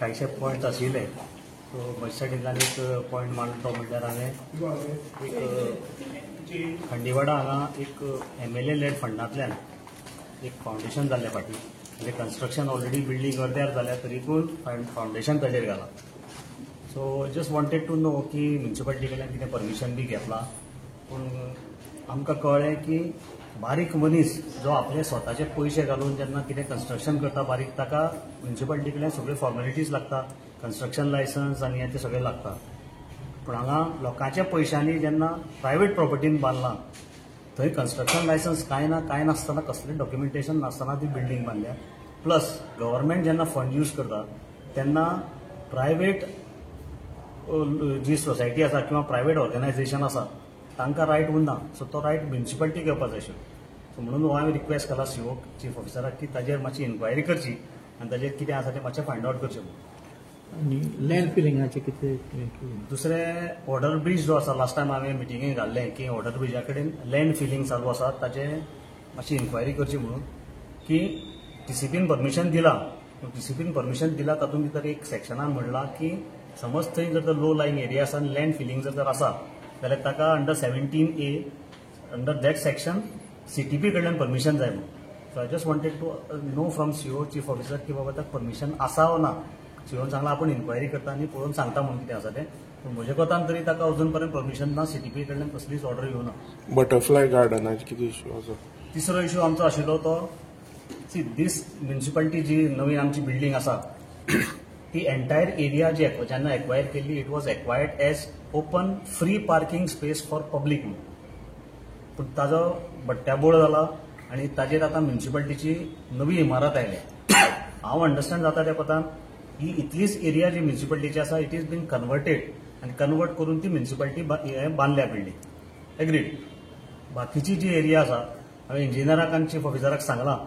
कांयशे point आशिल्ले so म्हजे सायडींतल्यान एक पॉयंट मांडलो म्हणल्यार हांवें एक खंडेवाडा हांगा एक MLA लेड फंडांतल्यान एक फावंडेशन जाल्ले फाटीं म्हणजे कन्स्ट्रक्शन ऑलरेडी बिल्डींग अर्द्यार जाल्या तरीपूण फावंडेशन ताजेर घाला. So just wanted to know की म्युन्सिपालिटी कडल्यान कितें परमिशन बी घेतला. पूण आमकां कळ्ळें की बारीक मनीस जो आपले स्वताचे पयशे घालून जेन्ना कितें कन्स्ट्रक्शन करता बारीक ताका म्युन्सिपालिटी कडल्यान सगळ्यो फॉर्मेलिटीज लागता, कन्स्ट्रक्शन लायसन्स आनी हें तें सगळें लागता. पूण हांगा लोकांच्या पयशांनी जेन्ना प्रायवेट प्रॉपर्टीन बांदलां थंय कन्स्ट्रक्शन लायसन्स कांय नासतना कसलें डॉक्युमेंटेशन नासतना ती बिल्डींग बांदल्या. प्लस गव्हर्मेंट जेन्ना फंड यूज करता तेन्ना प्रायवेट जी सोसायटी आसा किंवा प्रायवेट ऑर्गनायझेशन आसा तांकां रायट उरना. सो तो रायट म्युन्सिपालिटी घेवपाक जाय आशिल्लो. सो म्हणून हांवें रिक्वेस्ट केला CO चीफ ऑफिसराक की ताजेर मातशी इन्क्वायरी करची आनी ताजेर कितें आसा तें मातशें फायंड आउट करचें. आनी लँड फिलिंगाचें कितें दुसरें ऑर्डर ब्रीज जो आसा लास्ट टायम हांवें मिटिंगेक घाल्लें की ऑर्डर ब्रिजा कडेन लँड फिलिंग चालू आसा ताजें मातशी इन्क्वायरी करची म्हणून की TCPन परमिशन दिला. TCPन परमिशन दिला तातूंत भितर एक सेक्शनान म्हणलां की समज थंय जर लो लायंग एरिया आसा आनी लँड फिलिंग जर आसा जाल्यार ताका under 17A under that section CTP कडल्यान परमिशन जाय म्हणून. So I just wanted to know from CO chief officer की बाबा ताका परमिशन आसा वा ना. COन सांगला आपण इन्क्वायरी करता आनी पळोवन सांगता म्हणून कितें आसा तें. पूण म्हजे कोतान तरी ताका अजून पर्यंत परमिशन ना, CTP कडल्यान कसलीच ऑर्डर येवना. बटरफ्लाय गार्डनाचे कितें इश्यू आसा? तिसरो इश्यू आमचो आशिल्लो तो दीस म्युन्सिपालिटी जी नवीन आमची बिल्डींग आसा ती एंटायर एरिया जी जेन्ना एक्वायर केल्ली it was acquired as open free parking space for public म्हणून. पूण ताजो बट्ट्याबोळ जाला आनी ताजेर आतां म्युन्सिपालिटीची नवी इमारत आयल्या. हांव अंडरस्टँड जाता त्या कोतान ही इतलीच एरिया जी म्युन्सिपालिटीची आसा इट इज बीन कन्वर्टेड आनी कन्वर्ट करून ती म्युन्सिपालिटी बांदल्या बिल्डींग. एग्रीड. बाकीची जी एरिया आसा हांवें इंजिनियराक आनी चीफ ऑफिसराक सांगलां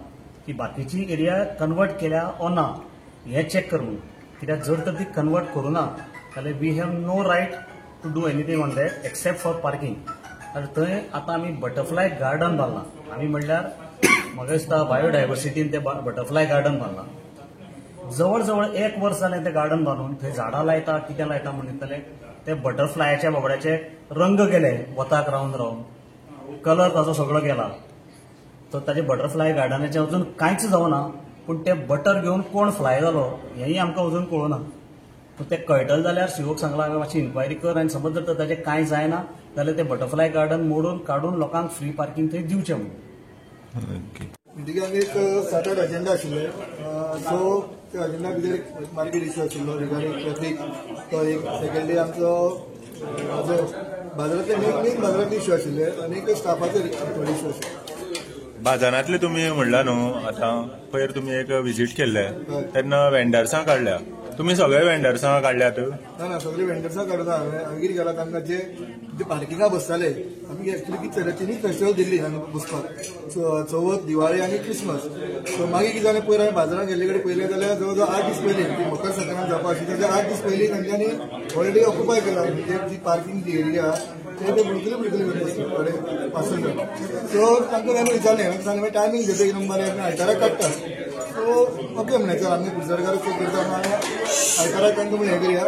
की बाकीची एरिया कन्वर्ट केल्या ओ ना हें चॅक कर म्हणून. कित्याक जर तर ती कन्वर्ट करूना जाल्यार we have no right to do anything on that except for parking. आनी थंय आतां आमी बटरफ्लाय गार्डन बांदलां. आमी म्हणल्यार म्हाका दिसता बायोडायवर्सिटीन तें बटरफ्लाय गार्डन बांदलां. जवळ जवळ 1 वर्स जालें तें गार्डन बांदून. थंय झाडां लायता कितें लायता म्हणून दिसतालें ते बटरफ्लायाच्या बाबड्याचे रंग गेले वताक रावन कलर ताजो सगळो गेला. तर ताजे बटरफ्लाय गार्डनाचें अजून कांयच जावना. पूण ते बटर घेवन कोण फ्लाय जालो हेंय आमकां अजून कळना. पूण तें कळटलें जाल्यार COक सांगलां हांवें मातशी इन्क्वायरी कर आनी समज जर तर ताजें कांय जायना जाल्यार तें बटरफ्लाय गार्डन मोडून काडून लोकांक फ्री पार्किंग थंय दिवचें म्हणून. मिटिंगाक एक 7-8 अजेंडा आशिल्ले. सो त्या अजेंडा भितर एक मार्केट इश्यू आशिल्लो रिगार्डींग ट्रॅफिक. तो एक सेकंडली आमचो बाजारांतले मेन बाजारांतले इश्यू आशिल्ले आनी एक स्टाफाचो थोडे इश्यू आशिल्ले. बाजारांतले तुमी म्हणला न्हू आतां पयर तुमी एक विजीट केल्ले तेन्ना वेंडर्सां काडल्या. तुमी सगळे वेंडर्सां काडल्यात? ना सगळे वेंडर्सां काडूना. हांवें कितें केलां तांकां जे पार्किंगां बसताले आमी एक्चुली कितें जालें तिनूय फेस्टिवल दिल्ली हांगा बसपाक. चवथ, दिवाळी आनी क्रिसमस. सो मागीर कितें जालें पयर हांवें बाजारांत गेल्ले कडेन पयलें जाल्यार जवळ जवळ 8 दीस पयलीं ती मकर संक्रांत जावपा आशिल्ली ताच्या 8 दीस पयलीं तांच्यांनी ऑलरेडी ऑक्युपाय केला. म्हणजे जी पार्किंग जी एरिया ते बुडकुले बसले थोडे पासेंजर. सो तांकां हांवें विचारलें सांगलें टायमींग घेता की नंबर आमी आयताराक काडटा. सो ओके म्हणलें चल आमी गुजरातकाराक चेक करता आयताराक तांकां म्हणलें हें करया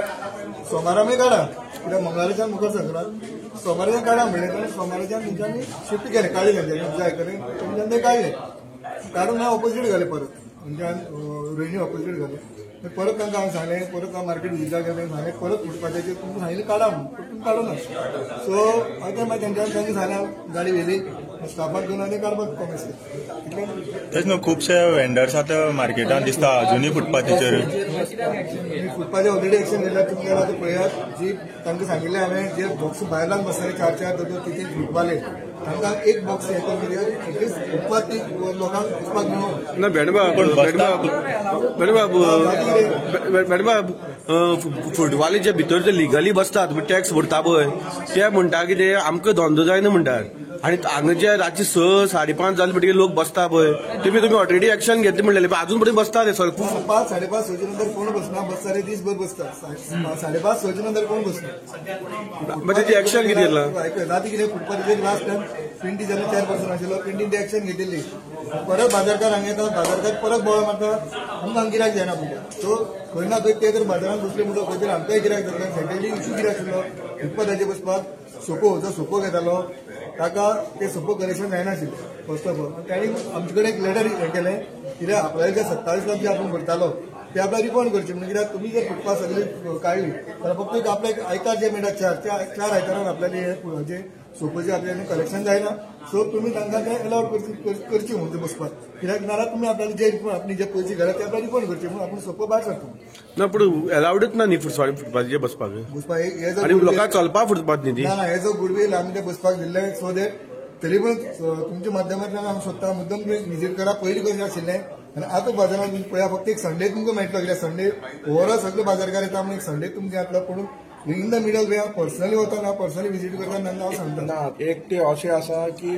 सोमारा आमी काडा कित्याक मंगळाराच्यान मकर संक्रांत सोमाराच्यान काडा म्हणलें ताणें सोमाराच्यान तेंच्यांनी शिफ्ट केलें काडलें जाय कडेन तेंच्यांनी तें काडलें. काडून हांव ऑपोजीट घालें परत म्हणजे रोहिणी ऑपोजीट घालें. परत तांकां हांवें सांगलें परत हांव मार्केट विजीटाक गेलें सांगलें परत फुटपाथाचेर तुमकां सांगिल्लें काडा म्हणून पूण काडूना. सो मागीर मागीर तांणी सांगलें गाडी व्हेली स्टाफाक घेवन आनी काडपाक प्रॉमीस केलें. तेच न्हू खुबशे वेंडर्स आतां मार्केटांत दिसता अजुनूय फुटपाथीचेर. फुटपाथेर ऑलरेडी एक्शन घेतला. तुमकां आतां पळयात जी तांकां सांगिल्लें हांवें जे बॉक्स भायल्यान बसताले 4-4 3-3 फुटपाले तांकां एक बॉक्स हे करून कित्याक एटलिस्ट फुटपाथ लोकांक वचपाक मेळो ना. मॅडम फुटवाले जे भितर जे लिगली बसतात टॅक्स भरता पळय ते म्हणटा कितें आमकां धंदो जायना म्हणटात. आनी हांगा जे रातची 6-5:30 जाले म्हणटकीर लोक बसता पळय तुमी ऑलरेडी एक्शन घेतली म्हणलेले पण अजून पर्यंत बसता ते सर. 5-5:30 6 नंतर कोण बसना बसताले दीसभर बसतात. 5:30 6 नंतर कोण बसना. म्हणजे तेजी एक्शन कितें केलां राती कितें फुटपाथाचेर लास्ट टायम पिंडी जेन्ना चेअरपर्सन आशिल्लो पिंडीन ती एक्शन घेतिल्ली परत बाजारकार हांगा येतात बाजारकार परत बोवाळ मारतात आमकां हांगा गिरायक जायना पडटा सो खंय ना खंय ते जर बाजारांत बसले म्हणून खंय तरी आमकांय गिरायक जातलें सेंट्रली इश्यू कितें आशिल्लो उत्पादाचे बसपाक सोपो जो सोपो घेतालो ताका ते सोपो कलेक्शन जायनाशिल्लें फर्स्ट ऑफ ऑल तांणी आमचे कडेन एक लेटर हें केलें कित्याक आपल्याला जे 27 लाख जे आपण भरतालो ते आपल्याला रिफंड करचे म्हणजे कित्याक तुमी जर फुटपाथ सगळी काढली तर फक्त आपल्याक आयतार जे मेळटा चार आयतारान आपल्याला जे सोपोचे आपल्याला कलेक्शन जायना सो तुम्ही तांकां ते अलाउड करची म्हणून बसपाक कित्याक नाल्यार तुमी आपल्याला जे आपली जे पयशे घाला ते आपल्याला रिफंड करचे म्हणून आपण सोपो भायर सरता ना पूण अलाउडच ना न्ही फुटपाथाचेर बसपाक आनी लोकांक चलपाक फुटपाथ न्ही ती ना हे जो गुडविल आमी ते बसपाक दिल्ले सो दॅट तरी पण तुमच्या माध्यमांतल्यान आमी सोदता मुद्दम तुम्ही विजीट करा पयलीं कशें आशिल्लें आनी आतां बाजारांत तुम्ही पळया फक्त एक संडे तुमकां मेळटलो कित्याक संडे ओवरऑल सगळे बाजारकार येता म्हणून एक संडे तुमकां येतलो पूण इन द मिडल वे हांव पर्सनली वता पर्सनली विजीट करता तेन्ना हांव सांगता ना एक ते अशें आसा की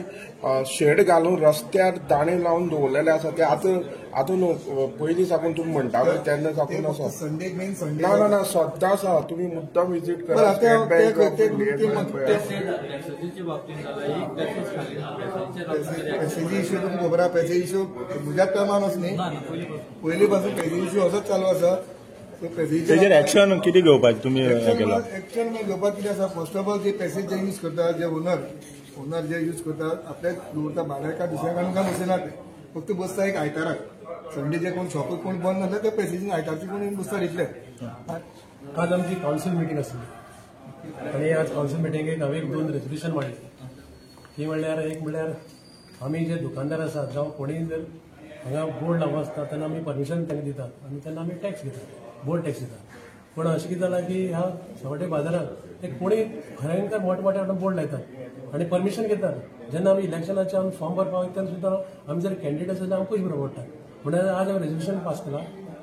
शेड घालून रस्त्यार दाणे लावन दवरलेले आसा ते आतां न्हू पयलीं साकून तुमी म्हणटा तेन्ना साकून आसा संडेक मेन संडे ना ना ना सद्दां आसा तुमी मुद्दाम विजीट करा पॅसेजी इश्यू तुमकां खबर आहा पॅसेज इश्यू म्हज्याच टर्मान वच न्ही पयलीं पासून पॅसेज इश्यू असोच चालू आसा तेजेर एक्शन कितें घेवपाचें तुमी केलां एक्शन घेवपाक कितें आसा फर्स्ट ऑफ ऑल जे पॅसेज जे यूज करता जे ओनर जे यूज करतात आपल्याक दवरता भाड्यार काय दुसऱ्या कडून बसना ते फक्त बसता एक आयताराक संडे जे कोण शॉप कोण बंद जाता त्या पॅसेजीन आयतारची कोण बसता इतले आज आमची कावन्सिल मिटींग आसली आनी आज कावन्सिल मिटींगेक हांवें 2 रेजोल्युशन मांडली ती म्हणल्यार एक म्हणल्यार आमी जे दुकानदार आसात जावं कोणीय जर हांगा बोर्ड लावूं आसता तेन्ना आमी परमिशन तांकां दितात आनी तेन्ना आमी टॅक्स घेतात बोर्ड टॅक्स दितात पूण अशें कितें जालां की ह्या सवाटे बाजारांत एक कोणी खऱ्यांकर मोठमोठे बोर्ड लायतात आनी परमिशन घेतात जेन्ना आमी इलेक्शनाचे आमी फॉर्म भरपाक वयता तेन्ना सुद्दां आमी जर कॅन्डिडेट आसा जाल्यार आमकां बरोबर पडटा म्हणून आज हांवें रेजोल्युशन पास केलां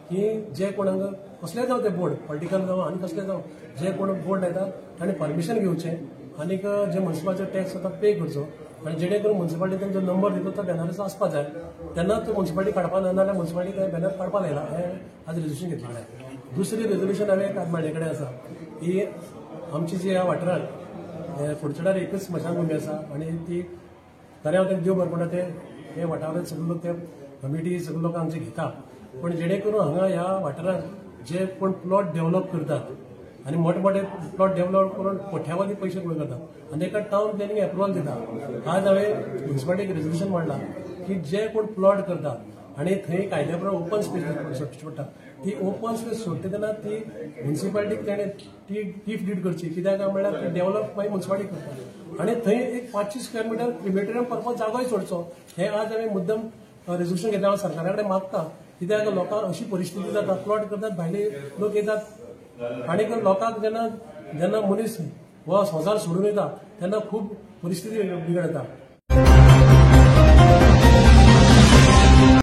की जे कोण हांगा कसले जावं ते बोर्ड पॉलिटिकल जावं आनी कसले जावं जे कोण बोर्ड लायतात तांणी परमिशन घेवचें आनीक जे म्युनिसिपालिटी टॅक्स आसा पे करचो आनी जेणे करून म्युनिसिपालिटीन जो नंबर दितो तो बॅनराचो आसपाक जाय तेन्ना तो म्युनिसिपालिटी काडपा ना जाल्यार म्युनिसिपालिटी ते बॅनर काडपाक लायला हें आज रेजोल्युशन घेतलेलें दुसरी रेजोल्युशन हांवें म्हाजे कडेन आसा की आमची जी ह्या वाठारांत फुडचेडार एकच स्मशानभुमी आसा आनी ती खऱ्या अर्थान देव बरें पडटा ते वाठारांत सगळे लोक ते कमिटी सगळे लोक आमचे घेता पण जेणे करून हांगा ह्या वाठारांत जे कोण प्लॉट डेव्हलप करतात आनी मोठे मोठे प्लॉट डेव्हलप करून कोट्यावधी पयशे गोळा करतात आनी एका टावन प्लॅनिंग अप्रुवल दिता आज हांवें म्युनिसिपालिटीक रेजोल्युशन मांडलां की जे कोण प्लॉट करतात आनी थंय कायद्या प्रमाणे ओपन स्पेस सोडटा ती ओपन स्पेस सोडटा तेन्ना ती म्युनिसिपालिटीक ताणें ती टीफ डीड करची कित्याक म्हणल्यार ती डेव्हलप मागीर म्युनिसिपालिटी करता आनी थंय एक 500 स्क्वेअर मिटर क्रिमेटोरियम पर्पज जागोय सोडचो हें आज हांवें मुद्दम रेजोल्युशन घेता हांव सरकारा कडेन मागता कित्याक लोकांक अशी परिस्थिती जाता प्लॉट करतात भायले लोक येतात आनीक लोकांक जेन्ना मनीस हो संवसार सोडून येता तेन्ना खूब परिस्थिती बिगडटा